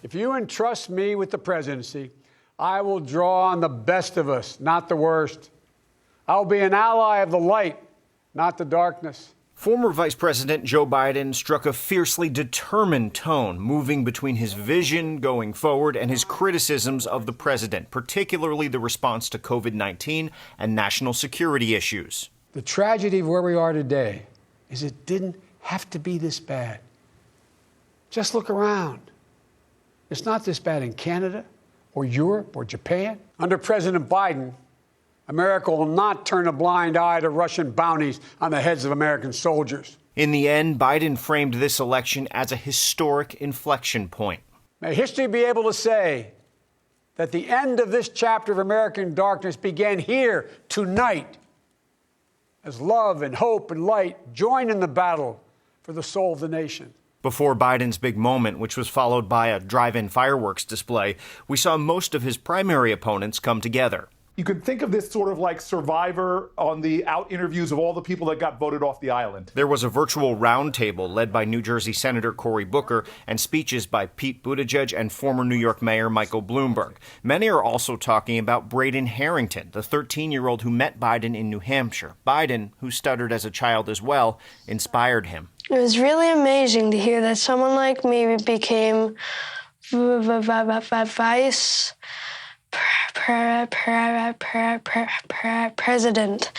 If you entrust me with the presidency, I will draw on the best of us, not the worst. I will be an ally of the light, not the darkness. Former Vice President Joe Biden struck a fiercely determined tone, moving between his vision going forward and his criticisms of the president, particularly the response to COVID-19 and national security issues. The tragedy of where we are today is it didn't have to be this bad. Just look around. It's not this bad in Canada or Europe or Japan. Under President Biden, America will not turn a blind eye to Russian bounties on the heads of American soldiers. In the end, Biden framed this election as a historic inflection point. May history be able to say that the end of this chapter of American darkness began here tonight, as love and hope and light join in the battle for the soul of the nation. Before Biden's big moment, which was followed by a drive-in fireworks display, we saw most of his primary opponents come together. You could think of this sort of like Survivor on the out interviews of all the people that got voted off the island. There was a virtual roundtable led by New Jersey Senator Cory Booker and speeches by Pete Buttigieg and former New York Mayor Michael Bloomberg. Many are also talking about Braden Harrington, the 13-year-old who met Biden in New Hampshire. Biden, who stuttered as a child as well, inspired him. It was really amazing to hear that someone like me became vice president.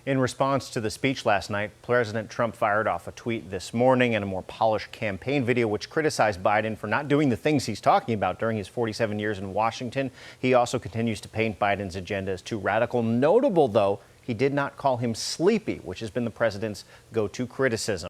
In response to the speech last night, President Trump fired off a tweet this morning and a more polished campaign video which criticized Biden for not doing the things he's talking about during his 47 years in Washington. He also continues to paint Biden's agenda as too radical. Notable, though, he did not call him sleepy, which has been the president's go-to criticism.